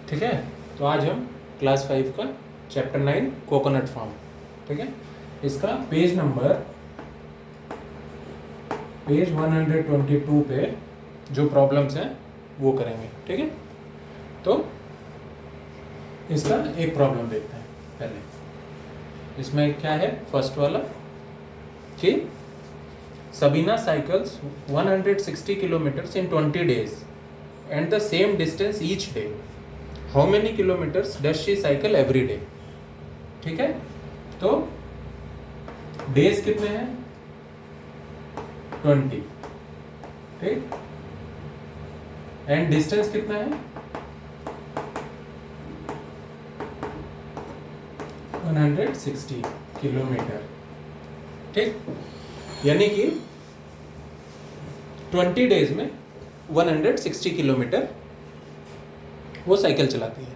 ठीक है। तो आज हम क्लास 5 का चैप्टर 9 कोकोनट फार्म, ठीक है, इसका पेज 122 पे जो प्रॉब्लम्स हैं वो करेंगे, ठीक है। तो इसका एक प्रॉब्लम देखते हैं पहले। इसमें क्या है, फर्स्ट वाला कि Sabina cycles 160 kilometres in 20 days and the same distance each day. How many kilometers does she cycle every day? ठीक है, तो डेज कितने हैं 20, ठीक, एंड डिस्टेंस कितना है 160 किलोमीटर, ठीक। यानी कि 20 डेज में 160 किलोमीटर वो साइकिल चलाती है।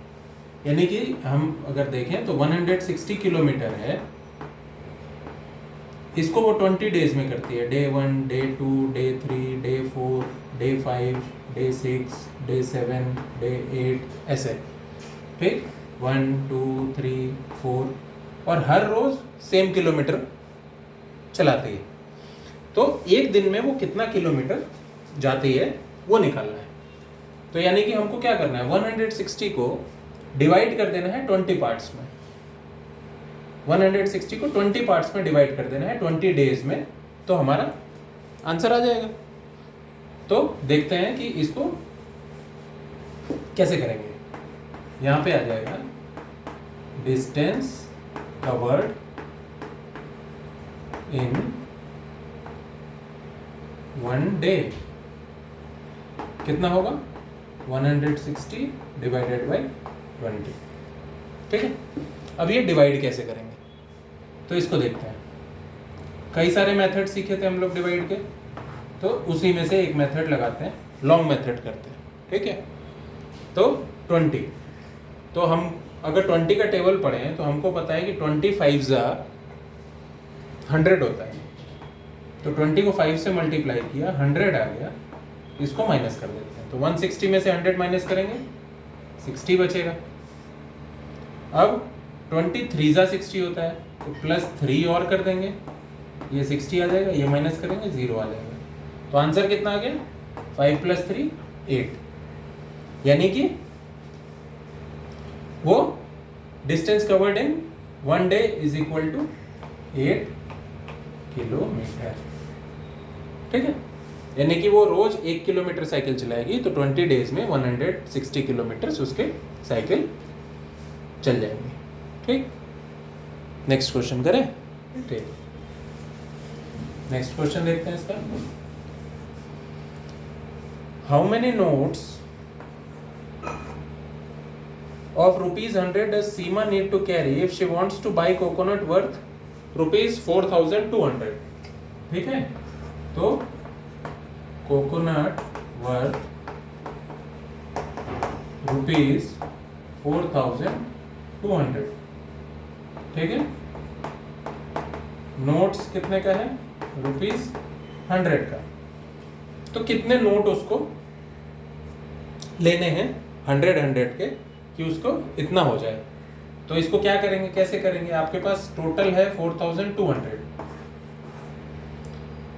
यानी कि हम अगर देखें तो 160 किलोमीटर है, इसको वो 20 डेज में करती है। Day 1, day 2, day 3, day 4, day 5, day 6, day 7, day 8, ऐसे, ठीक, 1, 2, 3, 4, और हर रोज सेम किलोमीटर चलाती है। तो एक दिन में वो कितना किलोमीटर जाती है वो निकालना है। तो यानी कि हमको क्या करना है, 160 को डिवाइड कर देना है 20 पार्ट्स में। 160 को 20 पार्ट्स में डिवाइड कर देना है 20 डेज में, तो हमारा आंसर आ जाएगा। तो देखते हैं कि इसको कैसे करेंगे। यहां पे आ जाएगा डिस्टेंस कवर्ड इन 1 डे कितना होगा 160 डिवाइडेड बाई 20, ठीक है। अब ये डिवाइड कैसे करेंगे तो इसको देखते हैं। कई सारे मेथड सीखे थे हम लोग डिवाइड के, तो उसी में से एक मेथड लगाते हैं, लॉन्ग मेथड करते हैं, ठीक है। तो 20, तो हम अगर 20 का टेबल पढ़ें तो हमको पता है कि 25 100 होता है। तो 20 को 5 से मल्टीप्लाई किया, 100 आ गया, इसको माइनस कर देते हैं। तो 160 में से 100 माइनस करेंगे, 60 बचेगा। अब 23 60 होता है, तो प्लस 3 और कर देंगे, ये 60 आ जाएगा, ये माइनस करेंगे 0 आ जाएगा। तो आंसर कितना आ गया 5 + 3 8। यानी कि वो distance covered in 1 day is equal to 8 kilometre, ठीक है। यानी कि वो रोज 1 किलोमीटर साइकिल चलाएगी, तो 20 डेज में 160 किलोमीटर उसके साइकिल चल जाएंगे, ठीक। नेक्स्ट क्वेश्चन करें, ठीक। नेक्स्ट क्वेश्चन देखते हैं इसका। How many notes of ₹100 does Seema need to carry if she wants to buy coconut worth ₹4200? ठीक है, तो कोकोनट वर्थ ₹4200, ठीक है। नोट्स कितने का है ₹100 का, तो कितने नोट उसको लेने हैं 100 के कि उसको इतना हो जाए। तो इसको क्या करेंगे, कैसे करेंगे। आपके पास टोटल है 4200,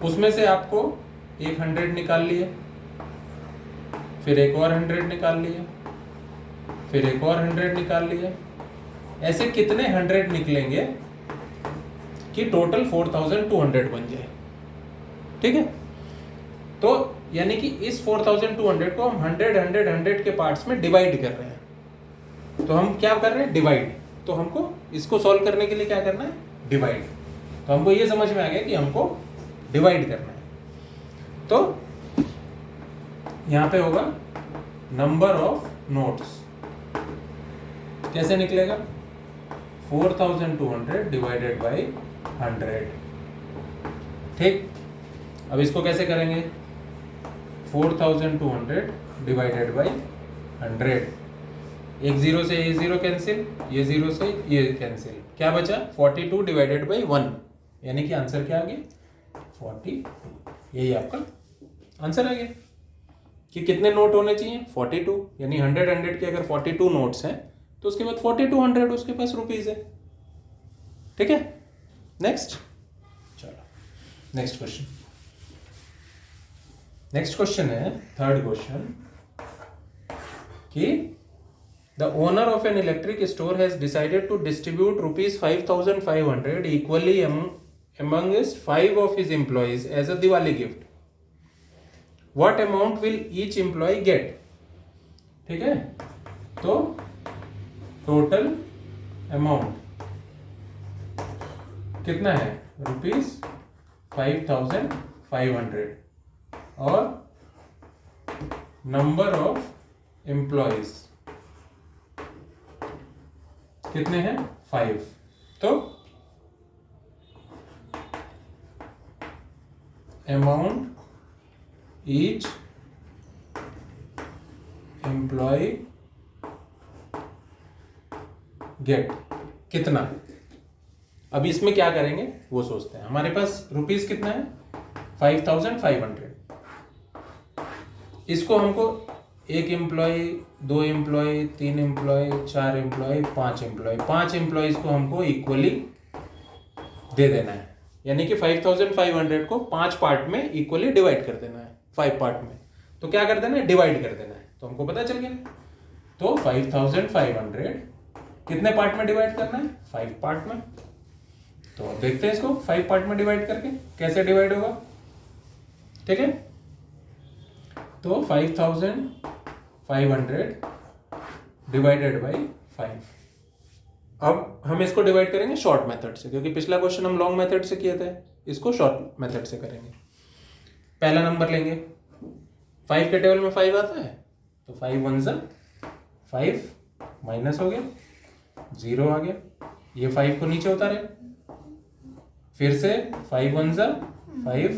उसमें से आपको एक 100 निकाल लिए, फिर एक और 100 निकाल लिए, फिर एक और 100 निकाल लिए। ऐसे कितने 100 निकलेंगे कि टोटल 4200 बन जाए, ठीक है। तो यानी कि इस 4200 को हम 100 के पार्ट्स में डिवाइड कर रहे हैं। तो हम क्या कर रहे हैं, डिवाइड। तो हमको इसको सॉल्व करने के लिए क्या करना है, डिवाइड। तो हमको ये समझ में आ गया कि हमको डिवाइड करना है। तो यहां पे होगा नंबर ऑफ नोट्स, कैसे निकलेगा 4200 डिवाइडेड बाई 100, ठीक। अब इसको कैसे करेंगे, 4200 डिवाइडेड बाई 100, एक 0 से ये 0 कैंसिल, ये 0 से ये कैंसिल, क्या बचा 42 डिवाइडेड बाई 1, यानी कि आंसर क्या आ गया 42। यही आपका आंसर आ गया। कि कितने नोट होने चाहिए 42, यानी 100 के अगर 42 नोट्स हैं तो उसके बाद 4200 उसके पास रुपीज है। ठीक है, नेक्स्ट। चलो नेक्स्ट क्वेश्चन। नेक्स्ट क्वेश्चन है थर्ड क्वेश्चन कि the owner of an electric store has decided to distribute rupees 5500 equally amongst 5 of his employees as a Diwali gift. What amount will each employee get? ठीक है, तो total amount कितना है rupees 5500 और number of employees कितने हैं 5। तो amount each employ gate कितना। अभी इसमें क्या करेंगे वो सोचते हैं। हमारे पास रुपीस कितना है 5500। इसको हमको एक employee, 2 employee, 3 employee, 4 employee, 5 employee, 5 employees को हमको इक्वली दे देना है। यानी कि 5500 को 5 पार्ट में इक्वली डिवाइड कर देना है, 5 पार्ट में। तो क्या कर देना है, डिवाइड कर देना है। तो हमको पता चल गया। तो 5500 कितने पार्ट में डिवाइड करना है 5 पार्ट में। तो अब देखते हैं इसको 5 पार्ट में डिवाइड करके कैसे डिवाइड होगा। ठीक है, तो 5500 डिवाइडेड बाई 5। अब हम इसको डिवाइड करेंगे शॉर्ट मेथड से, क्योंकि पिछला क्वेश्चन हम लॉन्ग मेथड से किए थे, इसको शॉर्ट मेथड से करेंगे। पहला नंबर लेंगे, 5 के टेबल में 5 आता है, तो 5 1 ज़ा 5 माइनस हो गया, 0 आ गया। ये 5 को नीचे उतारे, फिर से 5 1 ज़ा 5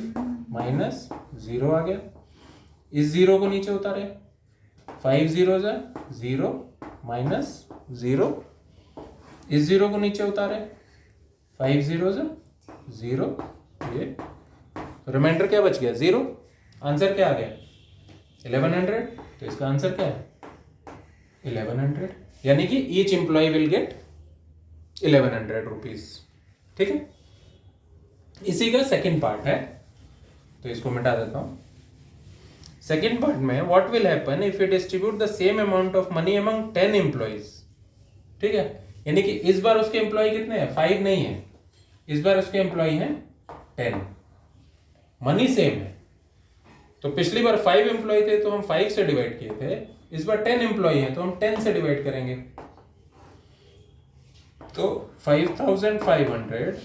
माइनस 0 आ गया। इस 0 को नीचे उतारे, 5 0 ज़ा 0 माइनस 0। इस 0 को नीचे उतारे, 5 0 ज़ा 0। ये रिमाइंडर क्या बच गया 0। आंसर क्या आ गया 1100। तो इसका आंसर क्या है 1100, यानी कि each employ will get 1100 rupees. ठीक है, इसी का सेकंड पार्ट है, तो इसको मिटा देता हूं। सेकंड पार्ट में what will happen if you distribute the same amount of money among 10 employees. ठीक है, यानी कि इस बार उसके एम्प्लॉय कितने हैं 5 नहीं है, इस बार उसके एम्प्लॉय हैं 10, मनी सेम है। तो पिछली बार 5 एम्प्लॉय थे तो हम 5 से डिवाइड किए थे, इस बार 10 एम्प्लॉय हैं तो हम 10 से डिवाइड करेंगे। तो 5500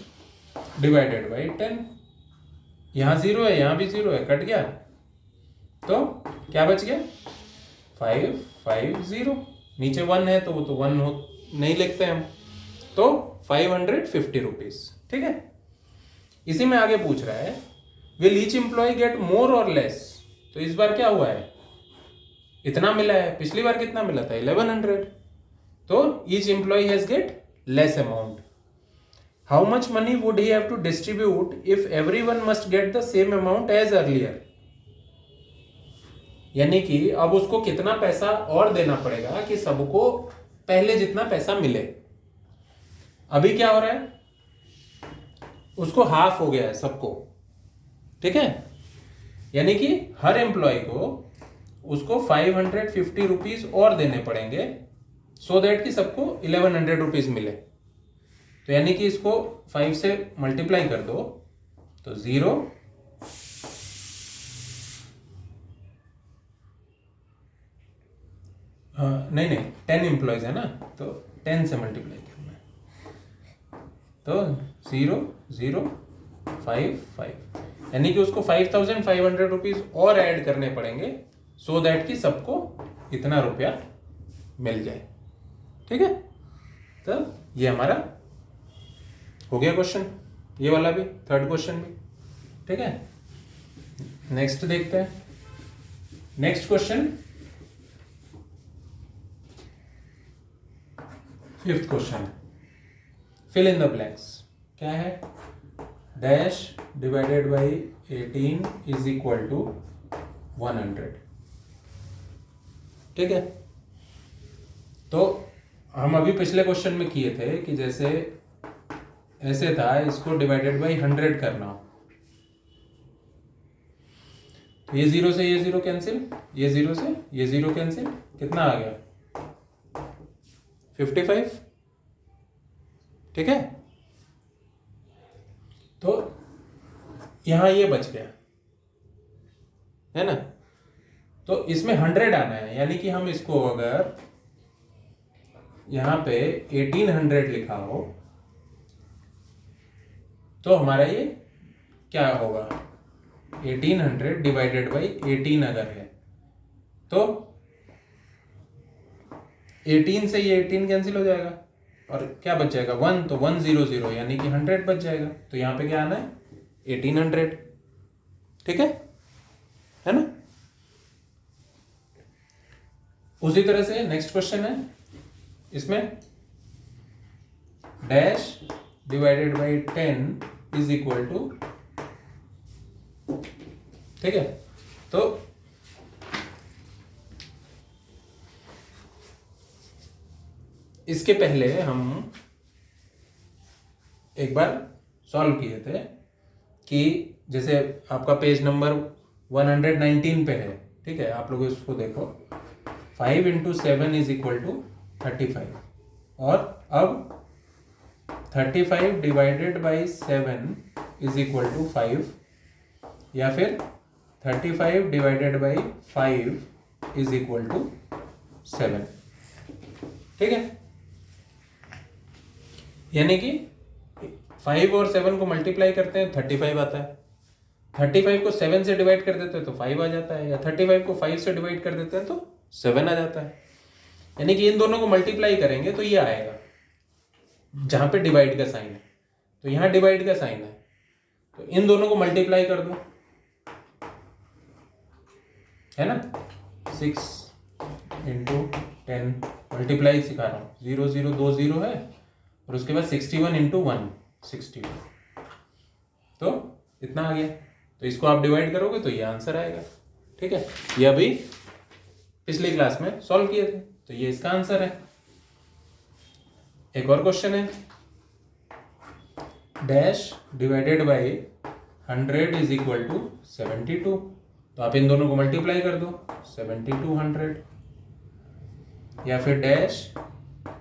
डिवाइडेड बाई 10, यहां 0 है, यहां भी 0 है, कट गया। तो क्या बच गया 550। नीचे 1 है तो वो तो 1 हो नहीं लिखते हम, तो 550 रुपीज। ठीक है, इसी में आगे पूछ रहा है will each employ get more और लेस। तो इस बार क्या हुआ है, इतना मिला है, पिछली बार कितना मिला था 1100। तो each employee has get less amount. How much money would he have to distribute if everyone must get the same amount as earlier. यानी कि अब उसको कितना पैसा और देना पड़ेगा कि सबको पहले जितना पैसा मिले। अभी क्या हो रहा है, उसको हाफ हो गया है सबको। ठीक है, यानी कि हर एम्प्लॉय को उसको 550 रुपीज और देने पड़ेंगे सो दैट कि सबको 1100 रुपीज मिले। तो यानी कि इसको 5 से मल्टीप्लाई कर दो तो 0 नहीं 10 एम्प्लॉयज है ना, तो 10 से मल्टीप्लाई करना है, तो 0 0 5 5, यानी कि उसको 5500 रुपीज और ऐड करने पड़ेंगे सो दैट कि सबको इतना रुपया मिल जाए। ठीक है, तो ये हमारा हो गया क्वेश्चन, ये वाला भी, थर्ड क्वेश्चन भी। ठीक है, नेक्स्ट देखते हैं। Next question, fifth question, fill in the blanks. क्या है, dash divided by 18 is equal to 100। ठीक है। तो हम अभी पिछले क्वेश्चन में किए थे कि जैसे ऐसे था, इसको डिवाइडेड बाई 100 करना हो, तो ये 0 से ये 0 कैंसिल, ये 0 से ये 0 कैंसिल, कितना आ गया 55, ठीक है। तो यहां ये बच गया, है ना। तो इसमें 100 आना है, यानी कि हम इसको अगर यहां पे 1800 लिखा हो तो हमारा ये क्या होगा, 1800 डिवाइडेड बाई 18 अगर है तो 18 से ये 18 कैंसिल हो जाएगा और क्या बच जाएगा 1, तो 100 यानी कि 100 बच जाएगा। तो यहाँ पे क्या आना है 1800, ठीक है ना। उसी तरह से नेक्स्ट क्वेश्चन है, इसमें dash divided by 10 is equal to, ठीक है। तो इसके पहले हम एक बार सॉल्व किए थे कि जैसे आपका पेज नंबर 119 पे है, ठीक है। आप लोग इसको देखो, 5 इंटू 7 इज इक्वल टू 35, और अब 35 divided by 7 is equal to 5, या फिर 35 divided by 5 is equal to 7, ठीक है। यानी कि 5 और 7 को मल्टीप्लाई करते हैं 35 आता है, 35 को 7 से डिवाइड कर देते हैं तो 5 आ जाता है, या 35 को 5 से डिवाइड कर देते हैं तो 7 आ जाता है। यानी कि इन दोनों को मल्टीप्लाई करेंगे तो ये आएगा, जहां पे डिवाइड का साइन है, तो यहां डिवाइड का साइन है, तो इन दोनों को मल्टीप्लाई कर दो, है ना। 6 इंटू 10, मल्टीप्लाई सिखा रहा हूँ, 0 0 2 0 है, और उसके बाद 61 इंटू 1 62, तो इतना आ गया। तो इसको आप डिवाइड करोगे तो ये आंसर आएगा, ठीक है। ये अभी पिछली क्लास में सॉल्व किए थे, तो ये इसका आंसर है। एक और क्वेश्चन है, dash divided by 100 is equal to 72, तो आप इन दोनों को मल्टीप्लाई कर दो, 72 100, या फिर dash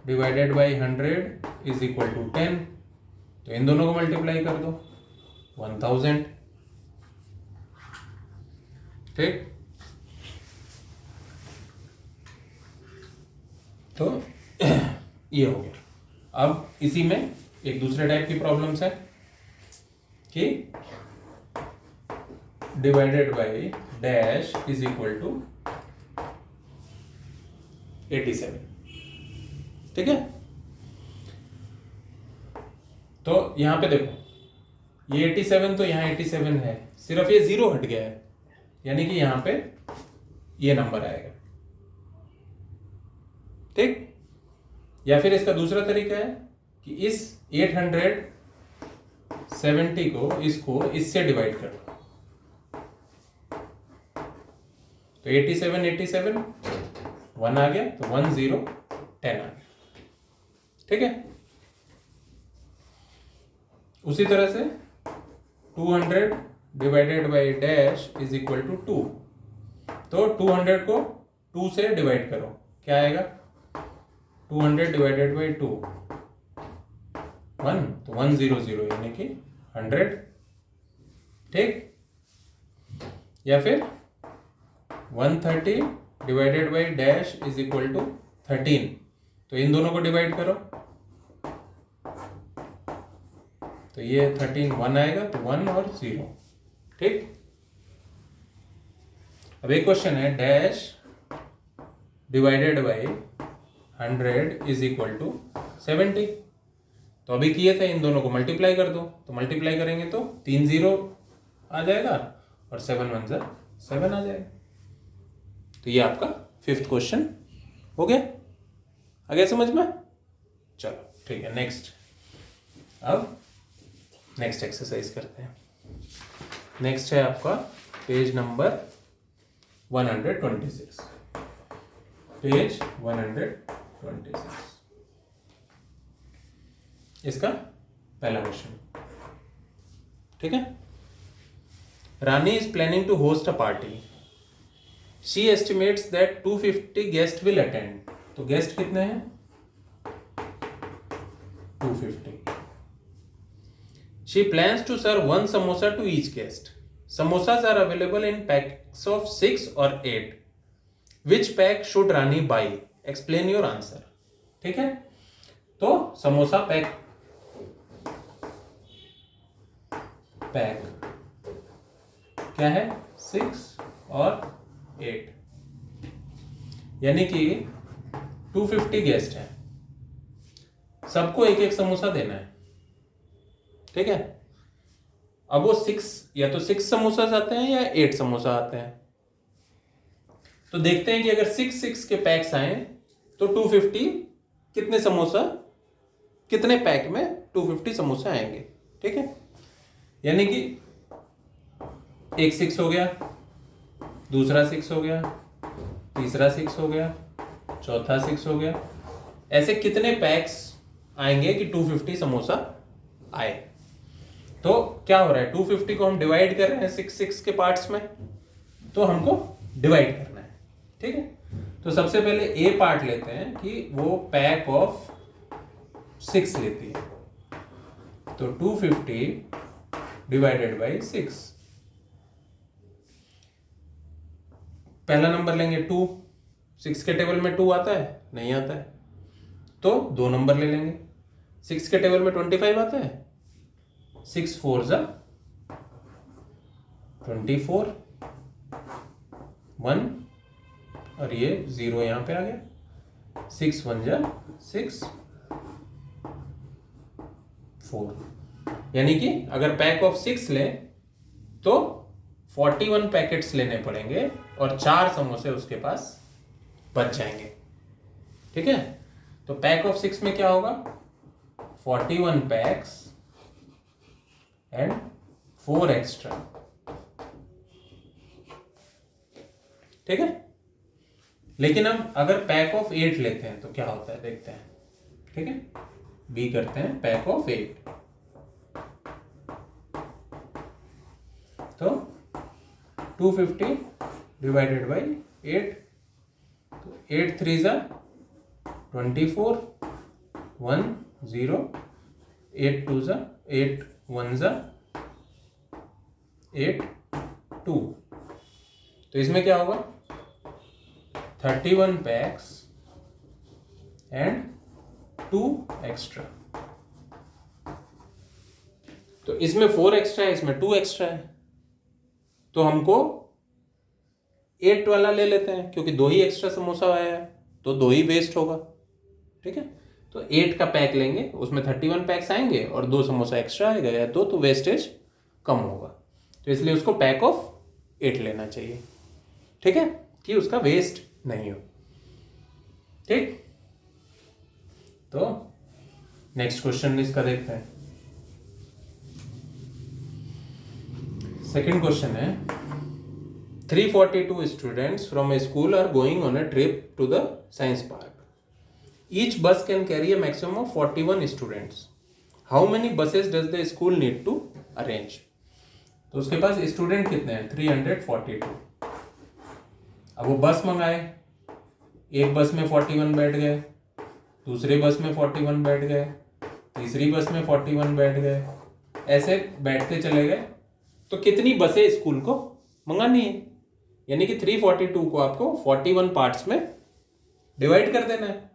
divided by 100 is equal to 10, तो इन दोनों को मल्टीप्लाई कर दो 1000, ठीक। तो ये हो गया। अब इसी में एक दूसरे टाइप की प्रॉब्लम्स है कि divided by dash is equal to 87, ठीक है। तो यहां पे देखो, ये 87, तो यहां 87 है, सिर्फ ये 0 हट गया है, यानी कि यहां पे ये नंबर आएगा, ठीक। या फिर इसका दूसरा तरीका है कि इस 870 को इसको इससे डिवाइड कर दो, तो 87 87 1 आ गया, तो 1 0 10 आ गया, ठीक है। उसी तरह से 200 divided by dash is equal to 2, तो 200 को 2 से डिवाइड करो, क्या आएगा 200 डिवाइडेड बाई 2 1, तो 100 यानी कि 100, ठीक। या फिर 130 divided by dash is equal to 13, तो इन दोनों को डिवाइड करो, तो ये 13 1 आएगा, तो 1 और 0, ठीक। अब एक क्वेश्चन है, dash divided by 100 is equal to 70, तो अभी किए थे, इन दोनों को मल्टीप्लाई कर दो, तो मल्टीप्लाई करेंगे तो 3 0 आ जाएगा और 7 1 7 आ जाएगा। तो ये आपका 5th क्वेश्चन हो गया, आ गया समझ में। चलो ठीक है, नेक्स्ट। अब नेक्स्ट एक्सरसाइज करते हैं। नेक्स्ट है आपका पेज नंबर 126, पेज 126। इसका पहला क्वेश्चन, ठीक है। Rani is planning to host a party, she estimates that 250 guests will attend. तो गेस्ट कितने हैं? 250। She plans to serve 1 samosa to each guest. Samosas are available in packs of 6 or 8. Which pack should Rani buy? Explain your answer. ठीक है, तो samosa pack क्या है? 6 और 8, यानी कि 250 गेस्ट हैं, सबको एक एक समोसा देना है, ठीक है। अब वो 6 या तो 6 समोसा आते हैं या 8 समोसा आते हैं। तो देखते हैं कि अगर 6 के पैक्स आए तो 250 कितने समोसा, कितने पैक में 250 समोसा आएंगे, ठीक है। यानी कि एक 6 हो गया, दूसरा 6 हो गया, तीसरा 6 हो गया, चौथा 6 हो गया। ऐसे कितने पैक्स आएंगे कि 250 समोसा आए। तो क्या हो रहा है, 250 को हम डिवाइड कर रहे हैं 6 के पार्ट्स में, तो हमको डिवाइड करना है, ठीक है। तो सबसे पहले ए पार्ट लेते हैं कि वो पैक ऑफ 6 लेती है, तो 250 डिवाइडेड बाई 6। पहला नंबर लेंगे 2, 6 के टेबल में 2 आता है? नहीं आता है, तो 2 नंबर ले लेंगे। 6 के टेबल में 25 आता है? 6 4 जा 24, 1 और ये 0 यहां पे आ गया, 6 1 जा 6 4। यानी कि अगर पैक ऑफ 6 ले तो 41 पैकेट्स लेने पड़ेंगे और 4 समोसे उसके पास बच जाएंगे, ठीक है। तो पैक ऑफ 6 में क्या होगा, 41 पैक्स एंड 4 एक्स्ट्रा, ठीक है। लेकिन अब अगर पैक ऑफ 8 लेते हैं तो क्या होता है देखते हैं, ठीक है। बी करते हैं पैक ऑफ 8, तो 250 डिवाइडेड बाई 8, तो 8 3 जा 24, 1 0, 8 2 जा 8 1 जा 8 2। तो इसमें क्या होगा, 31 पैक्स एंड 2 एक्स्ट्रा। तो इसमें 4 एक्स्ट्रा है, इसमें 2 एक्स्ट्रा है, तो हमको 8 वाला ले लेते हैं क्योंकि 2 ही एक्स्ट्रा समोसा आया है, तो 2 ही वेस्ट होगा, ठीक है। तो 8 का पैक लेंगे, उसमें 31 पैक्स आएंगे और 2 समोसा एक्स्ट्रा आएगा या 2, तो वेस्टेज कम होगा। तो इसलिए उसको पैक ऑफ 8 लेना चाहिए, ठीक है, कि उसका वेस्ट नहीं हो, ठीक। तो नेक्स्ट क्वेश्चन इसका देखते हैं। सेकंड क्वेश्चन है, 342 students from a school are going on a trip to the science park. Each bus can carry a maximum of 41 students. How many buses does the school need to arrange? तो उसके पास student कितने हैं, 342। अब वो बस मंगाए, एक बस में 41 बैठ गए, दूसरे बस में 41 बैठ गए, तीसरी बस में 41 बैठ गए, ऐसे बैठते चले गए। तो कितनी बसें स्कूल को मंगानी है, यानी कि 342 को आपको 41 पार्ट्स में डिवाइड कर देना है,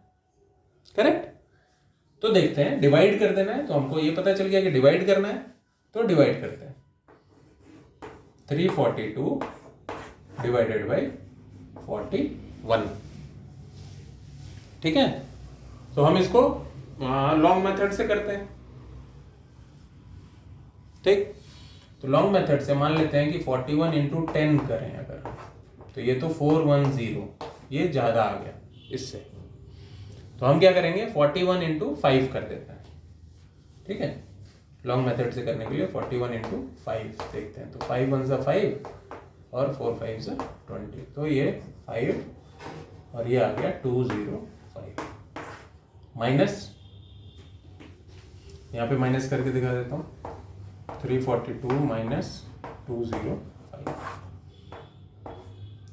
करेक्ट। तो देखते हैं, डिवाइड कर देना है, तो हमको ये पता चल गया कि डिवाइड करना है, तो डिवाइड करते हैं। 342 डिवाइडेड बाई 41, ठीक है। तो हम इसको लॉन्ग मेथड से करते हैं, ठीक। तो लॉन्ग मेथड से मान लेते हैं कि 41 इंटू 10 करें अगर, तो ये तो 410, ये ज़्यादा आ गया इससे, तो हम क्या करेंगे 41 इंटू 5 कर देते हैं, ठीक है। लॉन्ग मेथड से करने के लिए 41 इंटू 5 देखते हैं, तो 5 1 5 और 4 5 20, तो ये 5 और ये आ गया 205 माइनस, यहाँ पे माइनस करके दिखा देता हूँ, 342 माइनस 205,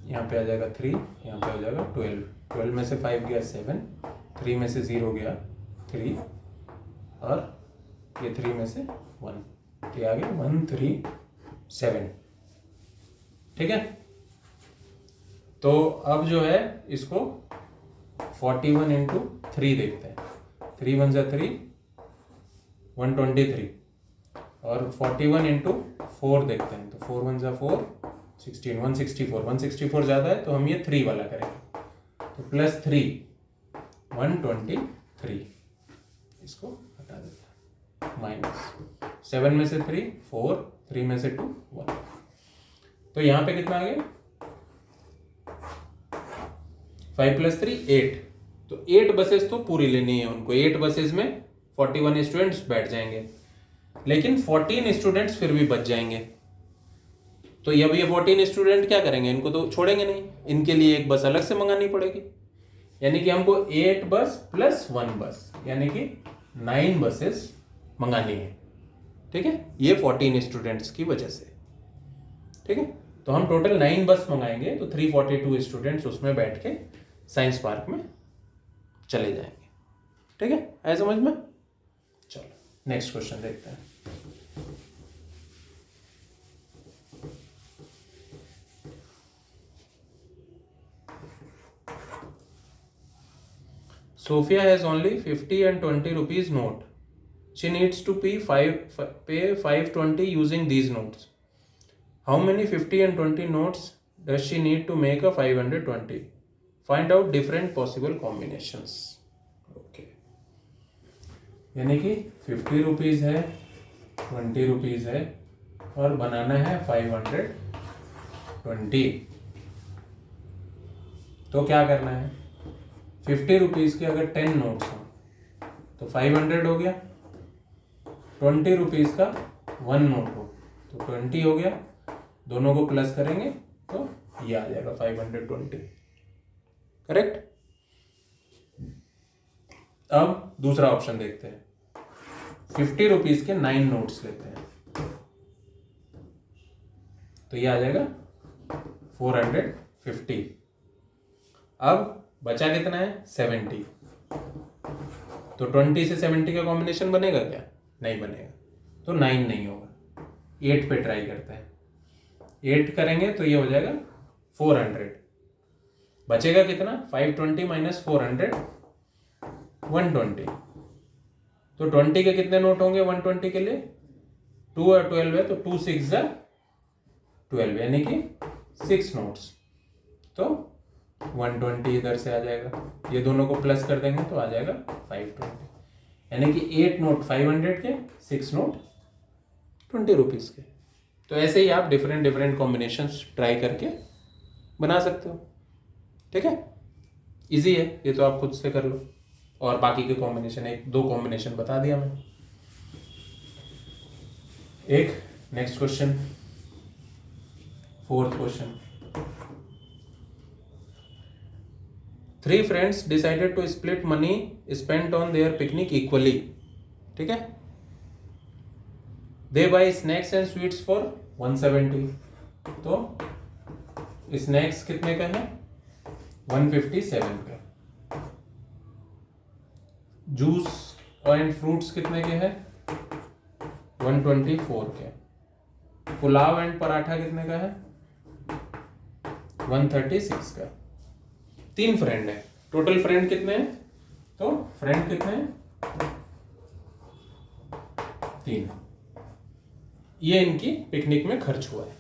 यहाँ पे आ जाएगा 3, यहाँ पे आ जाएगा 12, 12 में से 5 गया 7, 3 में से 0 गया 3, और ये 3 में से 1, ये आ गया 137। ठीक है, तो अब जो है इसको 41 इंटू 3 देखते हैं, 3 1 जा 3, 123, और 41 इंटू 4 देखते हैं, तो 4 1 जा 4, 16, 164, 164 ज़्यादा है तो हम ये 3 वाला करेंगे, तो प्लस 3, 123, इसको हटा देते हैं, माइनस 7 में से 3 4, 3 में से 2 1, तो यहाँ पे कितना आ गया 5 + 3 8, तो 8 बसेस तो पूरी लेनी है उनको, 8 बसेस में 41 स्टूडेंट्स बैठ जाएंगे, लेकिन 14 स्टूडेंट्स फिर भी बच जाएंगे, तो अब ये 14 स्टूडेंट क्या करेंगे, इनको तो छोड़ेंगे नहीं, इनके लिए एक बस अलग से मंगानी पड़ेगी, यानी कि हमको 8 बस प्लस 1 बस, यानी कि 9 बसेस मंगानी है। ठीक है, ये 14 स्टूडेंट्स की वजह से। ठीक है, तो हम टोटल 9 बस मंगाएंगे, तो 342 स्टूडेंट्स उसमें बैठ के साइंस पार्क में चले जाएंगे। ठीक है, आए समझ में? चलो नेक्स्ट क्वेश्चन देखते हैं। Sophia has only 50 and 20 rupees note. She needs to pay 520 using these notes. How many 50 and 20 notes does she need to make a 520? Find out different possible combinations. Okay. यानी कि 50 rupees है, 20 rupees है, और बनाना है 520। तो क्या करना है, 50 रुपीज़ के अगर 10 नोट्स हों तो 500 हो गया, 20 रुपीज़ का 1 नोट हो तो 20 हो गया, दोनों को प्लस करेंगे तो ये आ जाएगा 520। करेक्ट। अब दूसरा ऑप्शन देखते हैं, 50 रुपीज़ के 9 नोट्स लेते हैं, तो ये आ जाएगा 450। अब बचा कितना है 70, तो 20 से 70 का कॉम्बिनेशन बनेगा क्या? नहीं बनेगा, तो 9 नहीं होगा, 8 पे ट्राई करते हैं, 8 करेंगे तो ये हो जाएगा 400। बचेगा कितना, 520 माइनस 400 120, तो 20 के कितने नोट होंगे 120 के लिए, 2 और 12 है, तो 2 6 जा 12, यानी कि 6 नोट्स, तो 120 इधर से आ जाएगा, ये दोनों को प्लस कर देंगे तो आ जाएगा 520, यानी कि 8 नोट 500 के, 6 नोट 20 रुपीज़ के। तो ऐसे ही आप डिफरेंट कॉम्बिनेशंस ट्राई करके बना सकते हो। ठीक है, इजी है ये, तो आप खुद से कर लो, और बाकी के कॉम्बिनेशन 1-2 कॉम्बिनेशन बता दिया मैं। एक next question, 4th question, 3 friends decided to split money spent on their picnic equally. ठीक है, they buy snacks and sweets for 170, तो स्नैक्स कितने का है 157 का, जूस एंड फ्रूट्स कितने के हैं 124 के, पुलाव एंड पराठा कितने का है 136 का। 3 फ्रेंड है, टोटल फ्रेंड कितने हैं, तो फ्रेंड कितने हैं 3, ये इनकी पिकनिक में खर्च हुआ है।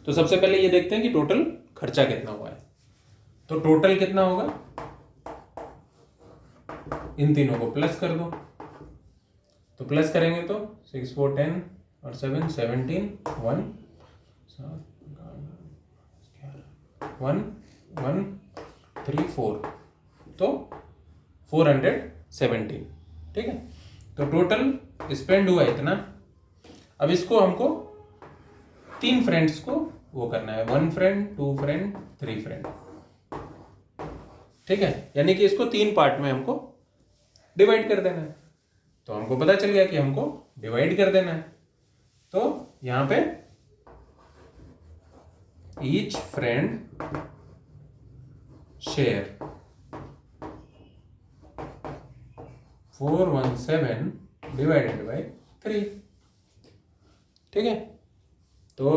तो सबसे पहले ये देखते हैं कि टोटल खर्चा कितना हुआ है, तो टोटल कितना होगा, इन तीनों को प्लस कर दो, तो प्लस करेंगे तो 6 4 10 और 7 17 1 1 1 3 4, तो 417। ठीक है, तो टोटल स्पेंड हुआ इतना। अब इसको हमको 3 फ्रेंड्स को वो करना है, 1 फ्रेंड 2 फ्रेंड 3 फ्रेंड, ठीक है, यानी कि इसको 3 पार्ट में हमको डिवाइड कर देना है। तो हमको पता चल गया कि हमको डिवाइड कर देना है। तो यहां पे each friend share 417 divided by 3। ठीक है, तो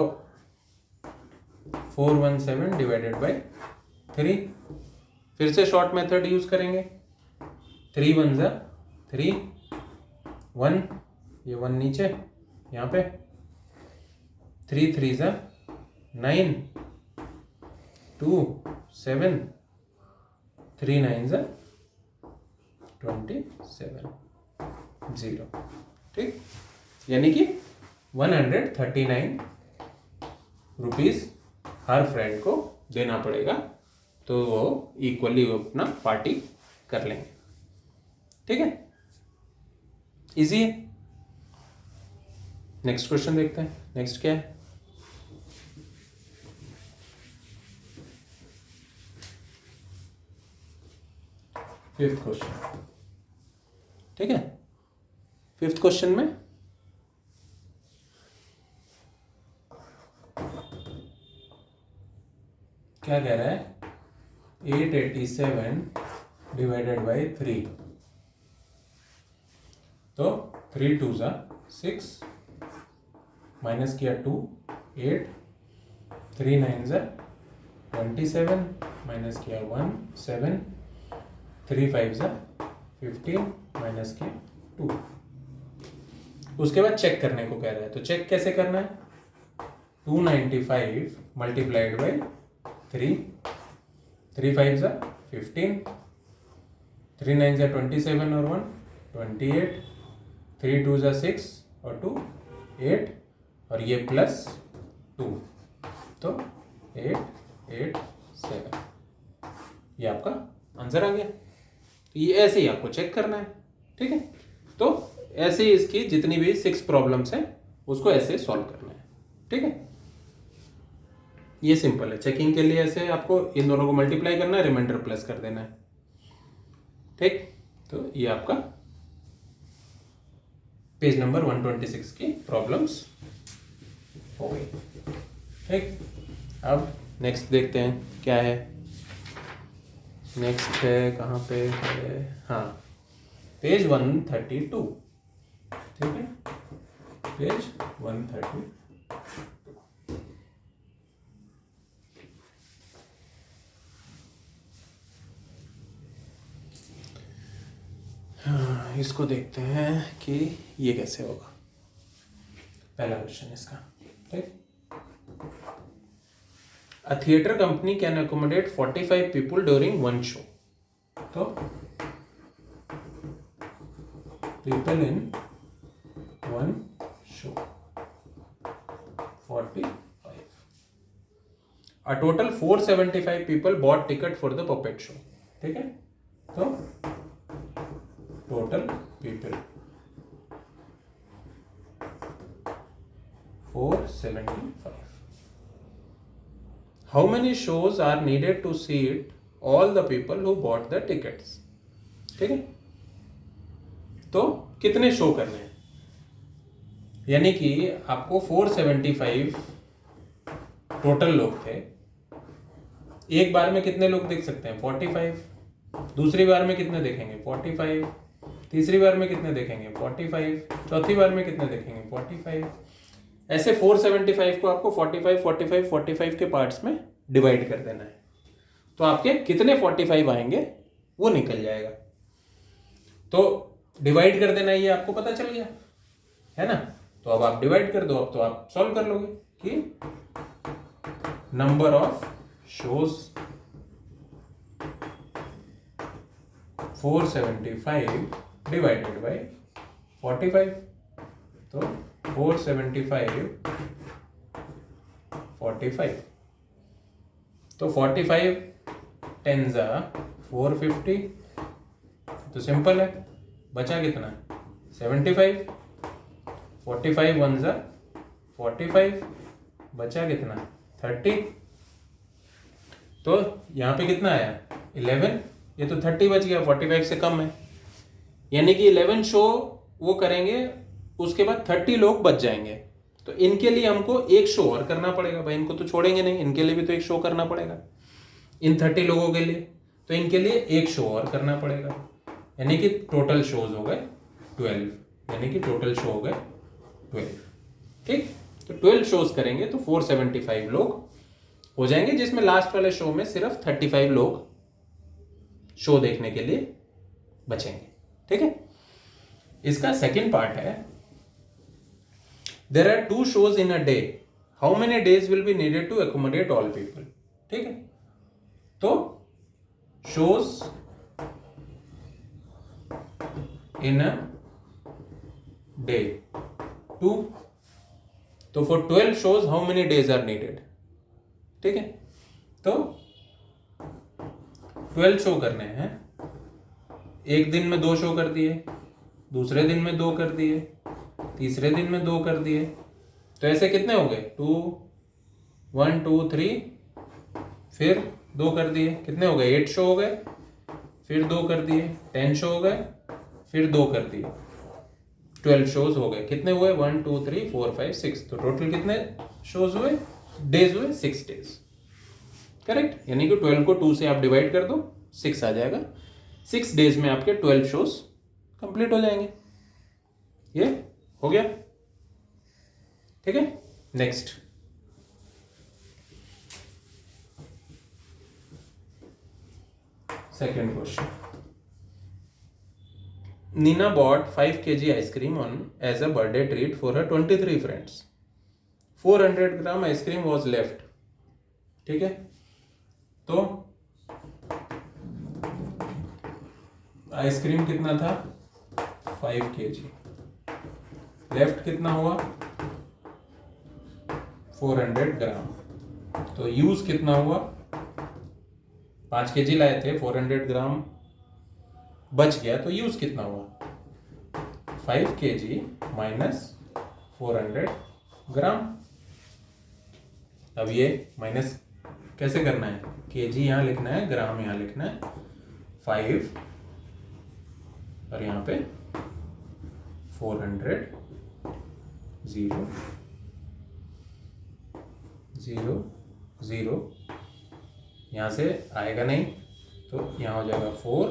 417 डिवाइडेड बाय 3। फिर से शॉर्ट मेथड यूज करेंगे। 3 1 जा 3, 1 ये 1 नीचे यहाँ पे, 3 3 जा 9, 2 7, 3 9 जा 27, 0। ठीक, यानी कि 139 रुपीज हर फ्रेंड को देना पड़ेगा, तो वो इक्वली अपना पार्टी कर लेंगे। ठीक है, इजी है। नेक्स्ट क्वेश्चन देखते हैं। नेक्स्ट क्या है? Fifth question. ठीक है, फिफ्थ क्वेश्चन में क्या कह रहा है? 887 डिवाइडेड बाई 3। तो 3 2 जा 6, माइनस किया 2 8, 3 9 जा 27, माइनस किया 1 7, 3 5 जा 15, माइनस किया 2। उसके बाद चेक करने को कह रहा है, तो चेक कैसे करना है? 295 मल्टीप्लाइड बाई 3, 3 5 जा 15, 3 9 जा 27 और 1 28, 3 2 जा 6 और 2 8, और ये प्लस 2, तो 8 8 7। ये आपका आंसर आ गया। तो ये ऐसे ही आपको चेक करना है। ठीक है, तो ऐसे ही इसकी जितनी भी 6 प्रॉब्लम्स हैं उसको ऐसे सॉल्व करना है। ठीक है, ये सिंपल है। चेकिंग के लिए ऐसे आपको इन दोनों को मल्टीप्लाई करना है, रिमाइंडर प्लस कर देना है। ठीक, तो ये आपका पेज नंबर 126 की प्रॉब्लम्स हो गई। ठीक, अब नेक्स्ट देखते हैं क्या है। नेक्स्ट है कहाँ पे है? हाँ, पेज 132। ठीक है, पेज 132। हाँ, इसको देखते हैं कि ये कैसे होगा। पहला क्वेश्चन इसका। ठीक, A theatre company can accommodate 45 people during one show. तो people in one show 45. A total 475 people bought ticket for the puppet show. ठीक है, तो total people 475. How many shows are needed to seat all the people who bought the tickets? ठीक है, तो कितने show करने हैं? यानी कि आपको 475 टोटल लोग थे। एक बार में कितने लोग देख सकते हैं? 45। दूसरी बार में कितने देखेंगे? 45। तीसरी बार में कितने देखेंगे? 45। चौथी बार में कितने देखेंगे? 45। ऐसे 475 को आपको 45 45 45 के पार्ट्स में डिवाइड कर देना है। तो आपके कितने 45 आएंगे वो निकल जाएगा। तो डिवाइड कर देना, ये आपको पता चल गया है ना। तो अब आप डिवाइड कर दो, अब तो आप सॉल्व कर लोगे कि number of shows 475 divided by 45। तो 475 45, तो 45 10 जा 450। तो सिंपल है, बचा कितना? 75। 45 1 जा 45, बचा कितना? 30। तो यहाँ पे कितना आया? 11। ये तो 30 बच गया, 45 से कम है, यानी कि 11 शो वो करेंगे, उसके बाद 30 लोग बच जाएंगे। तो इनके लिए हमको एक शो और करना पड़ेगा भाई, इनको तो छोड़ेंगे नहीं, इनके लिए भी तो एक शो करना पड़ेगा इन 30 लोगों के लिए। तो इनके लिए एक शो और करना पड़ेगा, यानी कि टोटल शोज हो गए 12, यानी कि टोटल शो हो गए 12। ठीक, तो 12 शोज करेंगे तो 475 लोग हो जाएंगे, जिसमें लास्ट वाले शो में सिर्फ 35 लोग शो देखने के लिए बचेंगे। ठीक है, इसका सेकंड पार्ट है, there are 2 shows in a day, how many days will be needed to accommodate all people। ठीक है, तो shows in a day 2, तो for 12 shows how many days are needed। ठीक है, तो 12 शो करने हैं, एक दिन में 2 शो कर दिए, दूसरे दिन में 2 कर दिए, तीसरे दिन में 2 कर दिए, तो ऐसे कितने हो गए 2 1 2 3, फिर 2 कर दिए, कितने हो गए 8 शो हो गए, फिर 2 कर दिए 10 शो हो गए, फिर 2 कर दिए 12 शोज हो गए। कितने हुए 1 2 3 4 5 6, तो टोटल कितने शोज हुए, डेज हुए 6 डेज। करेक्ट, यानी कि 12 को 2 से आप डिवाइड कर दो, 6 आ जाएगा। 6 डेज में आपके 12 शोज कंप्लीट हो जाएंगे। ये हो गया। ठीक है, next second question, Nina bought 5 kg ice cream on as a birthday treat for her 23 friends. 400 gram ice cream was left. ठीक है, तो आइसक्रीम कितना था 5 kg, लेफ्ट कितना हुआ 400 ग्राम, तो यूज कितना हुआ 5 kg लाए थे, 400 ग्राम बच गया, तो यूज कितना हुआ 5 kg माइनस 400 ग्राम। अब ये माइनस कैसे करना है, केजी यहां लिखना है, ग्राम यहां लिखना है, 5 और यहां पे 400 0 0 0, यहां से आएगा नहीं, तो यहां हो जाएगा 4,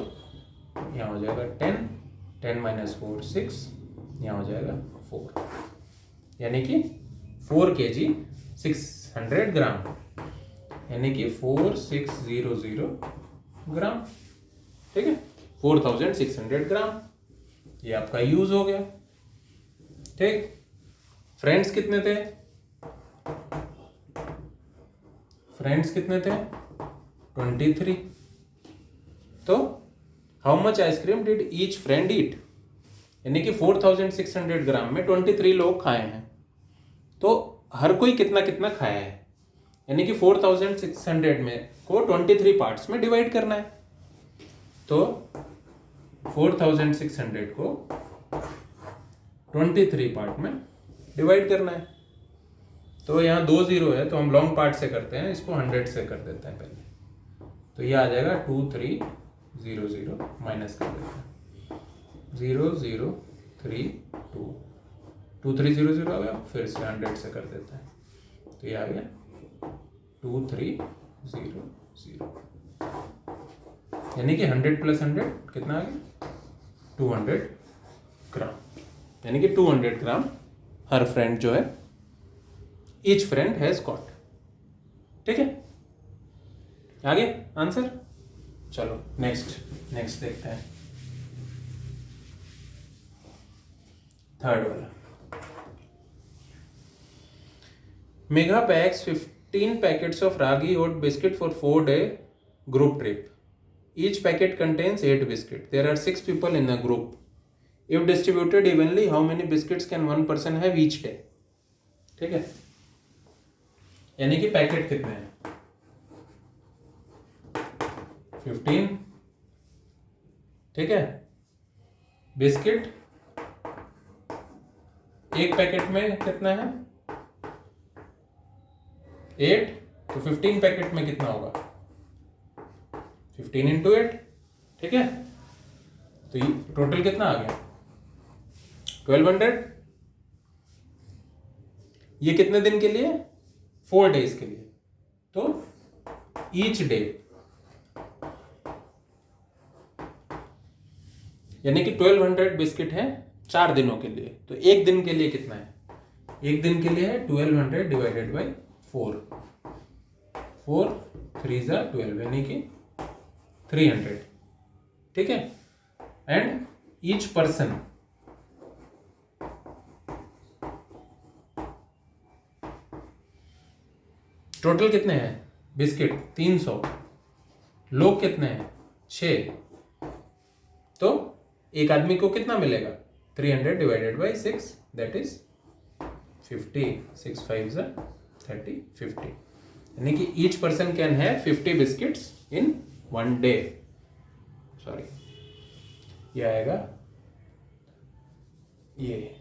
यहाँ हो जाएगा 10, 10 माइनस 4 6, यहाँ हो जाएगा 4, यानी कि 4 kg 600 ग्राम, यानी कि 4600 ग्राम। ठीक है, 4600 ग्राम, ये आपका यूज हो गया। ठीक, फ्रेंड्स कितने थे, फ्रेंड्स कितने थे 23, तो how much ice cream did each friend eat, यानी कि 4600 ग्राम में 23 लोग खाए हैं, तो हर कोई कितना कितना खाया है, यानी कि 4600 में को 23 पार्ट्स में डिवाइड करना है। तो 4600 को 23 पार्ट में डिवाइड करना है, तो यहाँ 2 0 है, तो हम लॉन्ग पार्ट से करते हैं, इसको 100 से कर देते हैं पहले, तो ये आ जाएगा 2 3 0 0, माइनस कर देते हैं 0 0 3 2 2 3 0 0 आ गया, फिर से 100 से कर देते हैं, तो ये आ गया 2 3 0 0, यानी कि 100 प्लस 100 कितना आ गया 200 ग्राम, यानी कि 200 ग्राम हर फ्रेंड जो है, ईच फ्रेंड हैज गॉट। ठीक है, आगे आंसर। चलो नेक्स्ट देखते हैं, थर्ड वाला। Mega packs 15 packets of ragi oat biscuit for 4-day group trip. Each packet contains 8 biscuits. There are 6 people in the group. If distributed evenly, how many biscuits can one person have each day? ठीक है, यानी कि packet कितने हैं 15, ठीक है, biscuit एक packet में कितना है 8, तो 15 पैकेट में कितना होगा 15 into 8, ठीक है, तो ये टोटल कितना आ गया 1200। ये कितने दिन के लिए 4 डेज के लिए, तो ईच डे यानी कि 1200 बिस्किट है 4 दिनों के लिए, तो एक दिन के लिए कितना है, एक दिन के लिए है 1200 डिवाइडेड बाई 4, 4 3 ज़ा 12 यानी कि 300, ठीक है। एंड ईच पर्सन टोटल कितने हैं बिस्किट 300, लोग कितने हैं 6, तो एक आदमी को कितना मिलेगा 300 डिवाइडेड बाई 6 दैट इज 50, 6 5 ज़ा 30, 50 यानी कि each person can have 50 biscuits in 1 day. Sorry, ये आएगा ये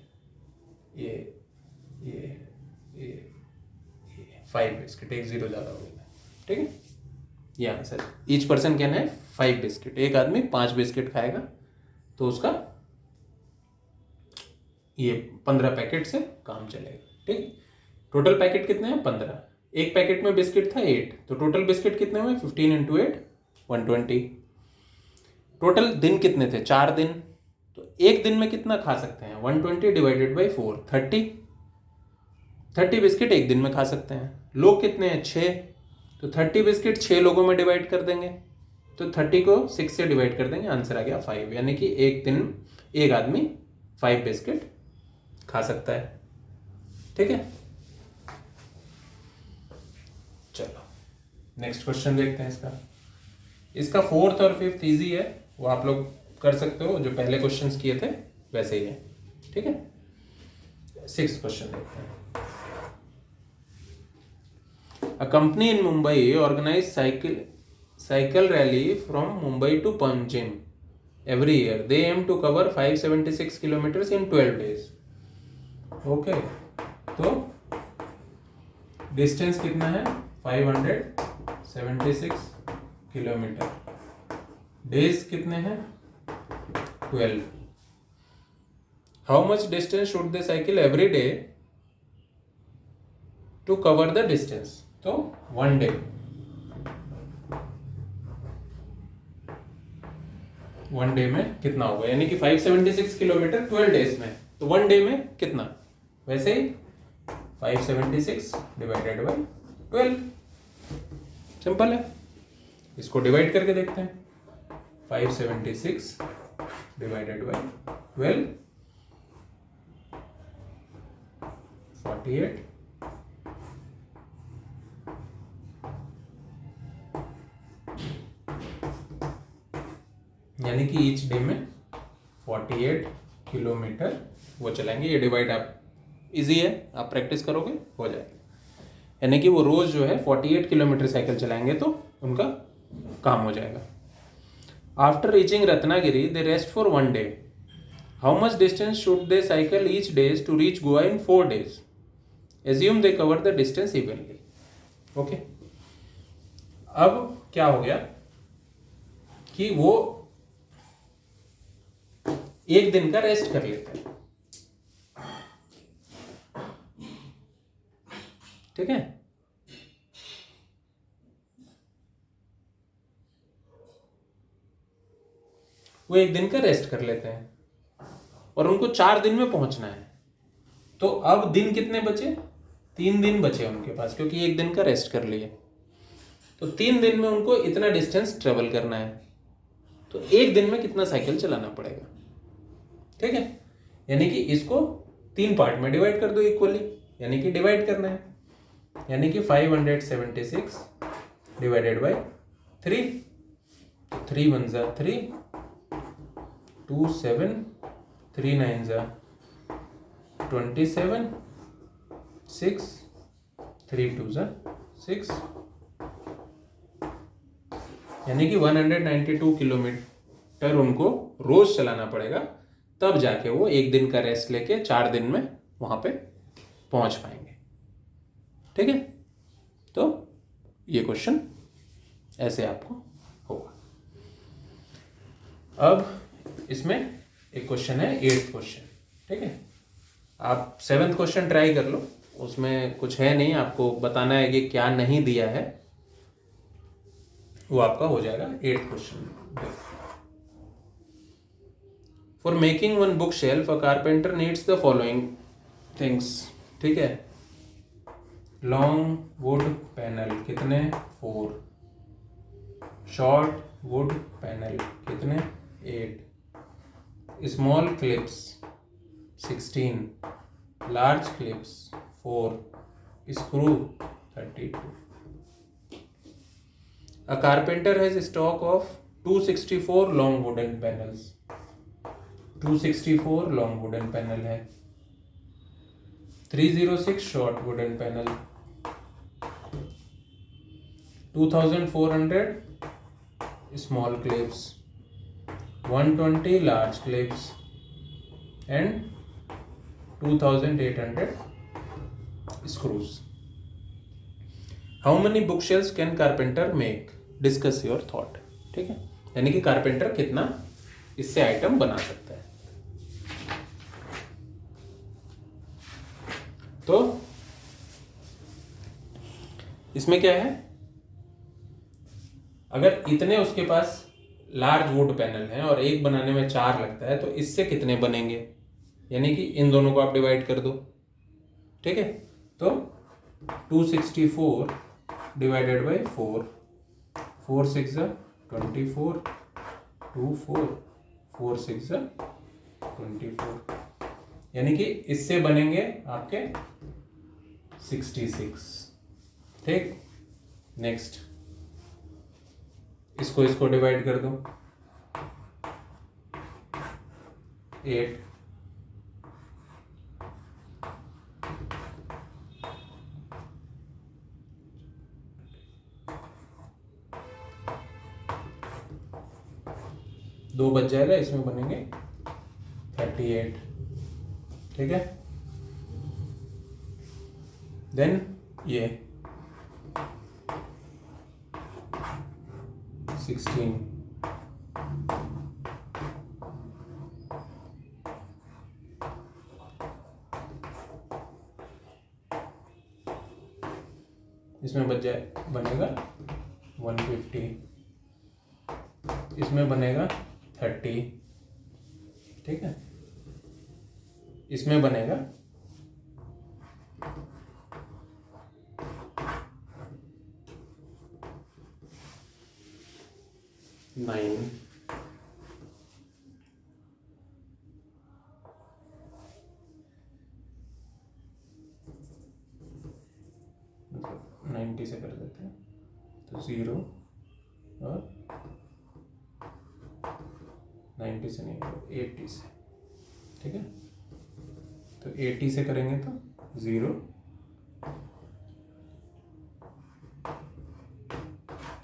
5 बिस्किट, एक जीरो ज़्यादा हो गया, ठीक है। ये answer, each person can have 5 biscuit, एक आदमी 5 बिस्किट खाएगा तो उसका ये 15 पैकेट से काम चलेगा, ठीक। टोटल पैकेट कितने हैं 15, एक पैकेट में बिस्किट था 8, तो टोटल बिस्किट कितने हुए 15 इंटू 8 120। टोटल दिन कितने थे 4 दिन, तो एक दिन में कितना खा सकते हैं 120 डिवाइडेड बाई 4 30 बिस्किट एक दिन में खा सकते हैं। लोग कितने हैं 6, तो 30 बिस्किट 6 लोगों में डिवाइड कर देंगे, तो 30 को 6 से डिवाइड कर देंगे, आंसर आ गया 5, यानी कि एक दिन एक आदमी 5 बिस्किट खा सकता है, ठीक है। चलो नेक्स्ट क्वेश्चन देखते हैं इसका 4th और 5th इजी है, वो आप लोग कर सकते हो, जो पहले क्वेश्चंस किए थे वैसे ही है, ठीक है। 6th क्वेश्चन देखते हैं। A company in Mumbai organized cycle rally from Mumbai to Panjim every year. They aim to cover 576 kilometers in 12 days. Okay, तो डिस्टेंस कितना है 576 किलोमीटर, डेज कितने हैं 12। How much distance should they cycle every day to cover the distance, तो 1 day, 1 day में कितना होगा, यानी कि 576 किलोमीटर 12 डेज में, तो 1 डे में कितना, वैसे ही 576 डिवाइडेड बाई 12, सिंपल है। इसको डिवाइड करके देखते हैं, 576 डिवाइडेड बाई 12 48, यानी कि ईच डे में 48 किलोमीटर वो चलाएंगे। ये डिवाइड आप इजी है, आप प्रैक्टिस करोगे हो जाएगा, यानी कि वो रोज जो है 48 किलोमीटर साइकिल चलाएंगे तो उनका काम हो जाएगा। After reaching Ratnagiri they rest for 1 day. How much distance should they cycle each days to reach Goa in 4 days. Assume they cover the distance evenly. Okay, अब क्या हो गया कि वो एक दिन का रेस्ट कर लेते हैं, ठीक है। वो एक दिन का रेस्ट कर लेते हैं और उनको 4 दिन में पहुंचना है, तो अब दिन कितने बचे 3 दिन बचे उनके पास, क्योंकि एक दिन का रेस्ट कर लिए, तो 3 दिन में उनको इतना डिस्टेंस ट्रेवल करना है, तो एक दिन में कितना साइकिल चलाना पड़ेगा, ठीक है। यानी कि इसको 3 पार्ट में डिवाइड कर दो इक्वली, यानी कि डिवाइड करना है, यानी कि 576 डिवाइडेड बाई 3, 3 1 ज़ा 3, 2 7, 3 9 ज़ा 27, 6, 3 2 ज़ा 6, यानी कि 192 किलोमीटर उनको रोज चलाना पड़ेगा, तब जाके वो एक दिन का रेस्ट लेके 4 दिन में वहां पे पहुंच पाएंगे, ठीक है। तो ये क्वेश्चन ऐसे आपको होगा। अब इसमें एक क्वेश्चन है 8th क्वेश्चन, ठीक है। आप 7th क्वेश्चन ट्राई कर लो, उसमें कुछ है नहीं, आपको बताना है कि क्या नहीं दिया है, वो आपका हो जाएगा 8th question. For making one book shelf a carpenter needs the following things, ठीक है। लॉन्ग वुड पैनल कितने 4, शॉर्ट वुड पैनल कितने 8, small clips 16, large clips 4, screw 32। A carpenter has a stock of 264 long wooden panels, 264 long wooden panel है, 306 short wooden panel, 2400 small clips, 120 large clips and 2800 screws. How many bookshelves can carpenter make? Discuss your thought, ठीक है। यानी कि carpenter कितना इससे item बना सकता है। तो इसमें क्या है, अगर इतने उसके पास लार्ज वुड पैनल हैं और एक बनाने में 4 लगता है, तो इससे कितने बनेंगे, यानी कि इन दोनों को आप डिवाइड कर दो, ठीक है। तो 264 डिवाइडेड बाई 4, 4 6 24, 2 4, 4 6 24, यानी कि इससे बनेंगे आपके 66, ठीक। नेक्स्ट इसको डिवाइड कर दो, 8, दो बच जाएगा, इसमें बनेंगे 38, ठीक है। देन ये 16, इसमें बच जाए बनेगा 150, इसमें बनेगा 30, ठीक है। इसमें बनेगा 9, मतलब 90 से कर देते हैं, तो 0 और 90 से नहीं, 80 से, ठीक है। तो 80 से करेंगे तो 0,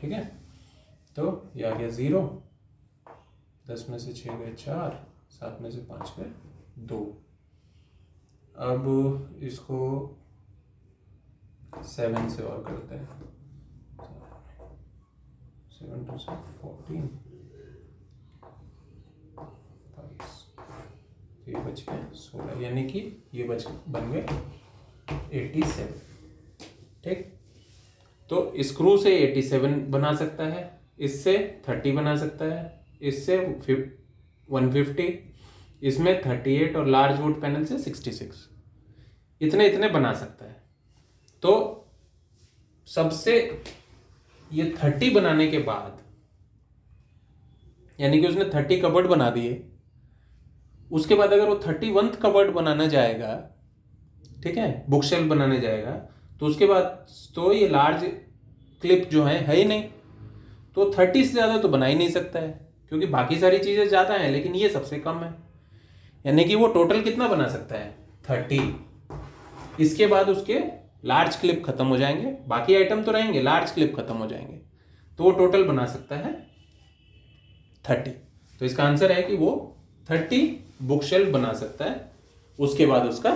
ठीक है। तो ये आ गया 0, 10 में से 6 गए 4, 7 में से 5 गए 2। अब इसको 7 से और करते हैं, 7 2 से 14, 22, ये बच गए 16, यानी कि ये बन गए 87, ठीक। तो स्क्रू से 87 बना सकता है, इससे 30 बना सकता है, इससे 150, इसमें 38 और लार्ज वुड पैनल से 66, इतने बना सकता है। तो सबसे ये 30 बनाने के बाद, यानी कि उसने 30 कबर्ड बना दिए, उसके बाद अगर वो 31th कबर्ड बनाना जाएगा, ठीक है, बुक शेल्फ बनाने जाएगा, तो उसके बाद तो ये लार्ज क्लिप जो है ही नहीं, तो 30 से ज़्यादा तो बना ही नहीं सकता है, क्योंकि बाकी सारी चीज़ें ज़्यादा हैं लेकिन ये सबसे कम है। यानी कि वो टोटल कितना बना सकता है 30। इसके बाद उसके लार्ज क्लिप खत्म हो जाएंगे, बाकी आइटम तो रहेंगे, लार्ज क्लिप खत्म हो जाएंगे, तो वो टोटल बना सकता है 30। तो इसका आंसर है कि वो 30 बुक शेल्फ बना सकता है, उसके बाद उसका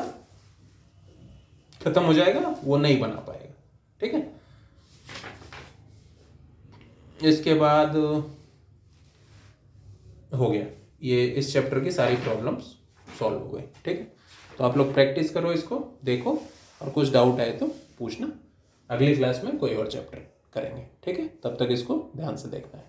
खत्म हो जाएगा, वो नहीं बना पाएगा, ठीक है। इसके बाद हो गया, ये इस चैप्टर की सारी प्रॉब्लम्स सॉल्व हो गई। ठीक है, तो आप लोग प्रैक्टिस करो, इसको देखो, और कुछ डाउट आए तो पूछना। अगली क्लास में कोई और चैप्टर करेंगे। ठीक है, तब तक इसको ध्यान से देखना है।